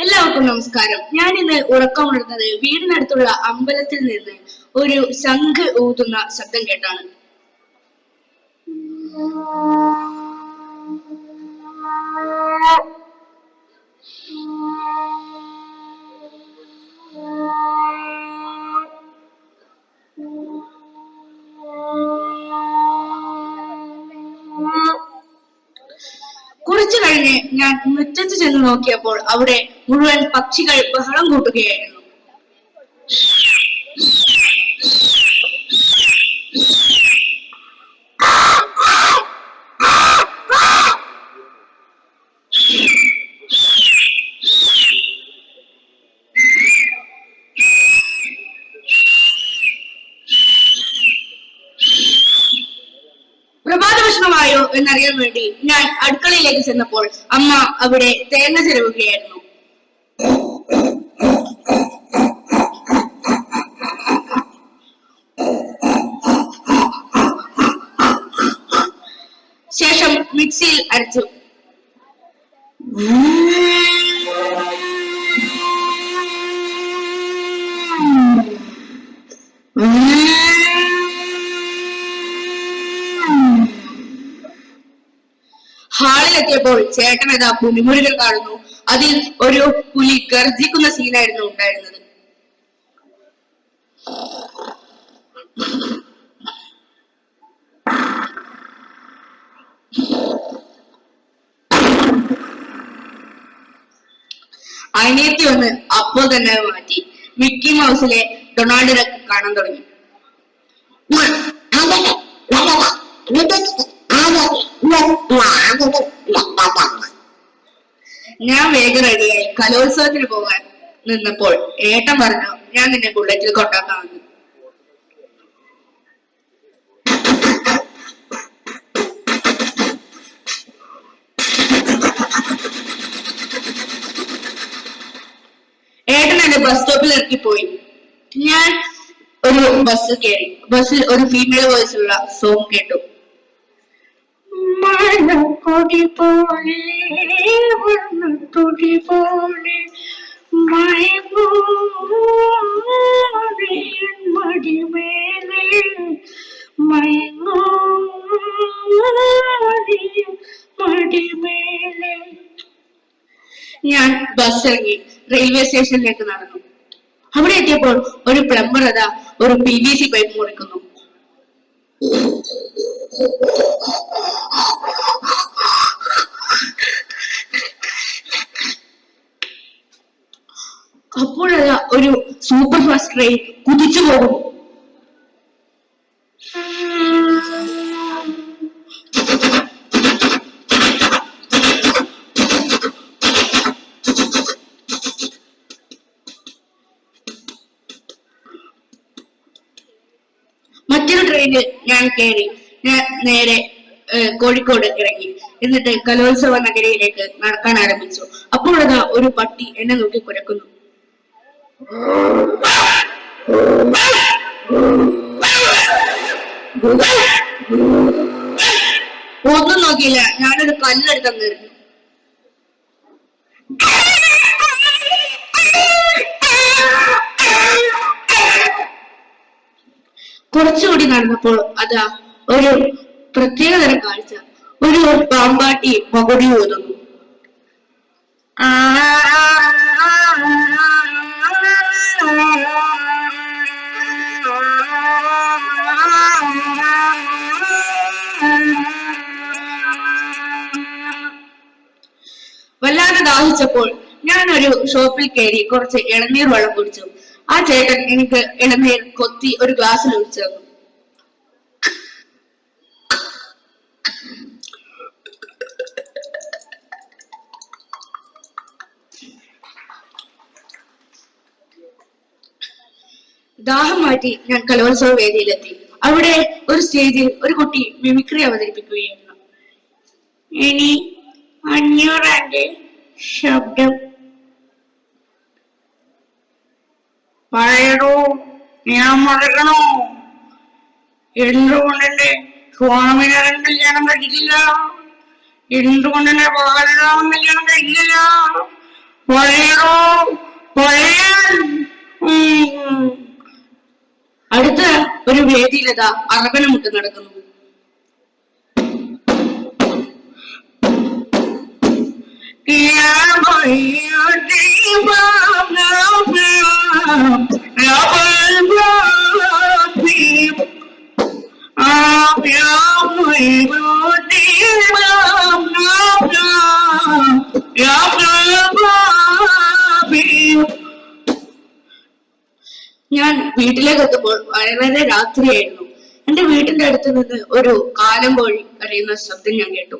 എല്ലാവർക്കും നമസ്കാരം. ഞാൻ ഇന്ന് ഉറക്കമുണർന്നത് വീടിനടുത്തുള്ള അമ്പലത്തിൽ നിന്ന് ഒരു ശംഖ് ഊതുന്ന ശബ്ദം കേട്ടാണ്. കുറച്ചു കഴിഞ്ഞ് ഞാൻ മുറ്റത്ത് ചെന്ന് നോക്കിയപ്പോൾ അവിടെ മുഴുവൻ പക്ഷികൾ ബഹളം കൂട്ടുകയായിരുന്നു. പ്രഭാത ഭക്ഷണമായോ എന്നറിയാൻ വേണ്ടി ഞാൻ അടുക്കളയിലേക്ക് ചെന്നപ്പോൾ അമ്മ അവിടെ തേങ്ങ ചിരവുകയായിരുന്നു. ശേഷം മിക്സിയിൽ അരച്ചു. ഹാളിലെത്തിയപ്പോൾ ചേട്ടൻ ഏതാ പുലിമുരുകൻ കാണുന്നു. അതിൽ ഒരു പുലി ഗർജിക്കുന്ന സീനായിരുന്നു ഉണ്ടായിരുന്നത്. അനിയത്തി വന്ന് അപ്പോൾ തന്നെ മാറ്റി. മിക്കി മൗസിലെ ഡൊണാൾഡ് ഡക്ക് കാണാൻ തുടങ്ങി. ഞാൻ വേഗം റെഡിയായി കലോത്സവത്തിന് പോകാൻ നിന്നപ്പോൾ ഏട്ടൻ പറഞ്ഞു, ഞാൻ നിന്നെ ബുള്ളറ്റിൽ കൊണ്ടാക്കാമെന്ന്. ഏട്ടൻ എന്നെ ബസ് സ്റ്റോപ്പിൽ ഇറക്കിപ്പോയി. ഞാൻ ഒരു ബസ് കയറി. ബസ്സിൽ ഒരു ഫീമെയിൽ വോയിസ് ഉള്ള സോങ് കേട്ടു. മഴക്കൊടി പോലെ വർണ്ണത്തൊടി പോലെ മടിമേലെ മടിമേലെ. ഞാൻ ബസ് ഇറങ്ങി റെയിൽവേ സ്റ്റേഷനിലേക്ക് നടന്നു. അവിടെ എത്തിയപ്പോൾ ഒരു പ്ലംബർ അതാ ഒരു PVC പൈപ്പ് മുറിക്കുന്നു. അപ്പോഴതാ ഒരു സൂപ്പർ ഫാസ്റ്റ് ട്രെയിൻ കുതിച്ചു പോകും. മറ്റൊരു ട്രെയിനിൽ ഞാൻ കയറി. ഞാൻ നേരെ കോഴിക്കോട് ഇറങ്ങി. എന്നിട്ട് കലോത്സവ നഗരിയിലേക്ക് നടക്കാൻ ആരംഭിച്ചു. അപ്പോഴതാ ഒരു പട്ടി എന്നെ നോക്കി കുരക്കുന്നു. ഒന്നും നോക്കിയില്ല, ഞാനൊരു കല്ലെടുത്ത് എറിഞ്ഞു. കുറച്ചുകൂടി നടന്നപ്പോൾ അതാ ഒരു പ്രത്യേകതരം കാഴ്ച. ഒരു പാമ്പാട്ടി പകുതി ഓതുന്നു. വല്ലാതെ ദാഹിച്ചപ്പോൾ ഞാനൊരു ഷോപ്പിൽ കയറി കുറച്ച് ഇളനീർ വെള്ളം കുടിച്ചു. ആ ചേട്ടൻ എനിക്ക് ഇളനീർ കൊത്തി ഒരു ഗ്ലാസ്സിൽ ഒഴിച്ചു തന്നു. ദാഹം മാറ്റി ഞാൻ കലോത്സവ വേദിയിലെത്തി. അവിടെ ഒരു സ്റ്റേജിൽ ഒരു കുട്ടി മിമിക്രി അവതരിപ്പിക്കുകയായിരുന്നു. ഇനി 500 ശബ്ദം. പറയടോ, ഞാൻ മറക്കണോ? എന്തുകൊണ്ടെന്റെ സ്വാമിനാരൻ കല്യാണം കഴിച്ചില്ല? എന്തുകൊണ്ടെന്റെ ബാലരാമൻ കല്യാണം കഴിച്ചില്ല? പറയടോ. വീട്ടിലതാ അറബന മുട്ട് നടക്കുന്നു. ഞാൻ വീട്ടിലേക്ക് എത്തുമ്പോൾ വളരെ രാത്രിയായിരുന്നു. എന്റെ വീട്ടിന്റെ അടുത്ത് നിന്ന് ഒരു കാലം കോഴി കരയുന്ന ശബ്ദം ഞാൻ കേട്ടു.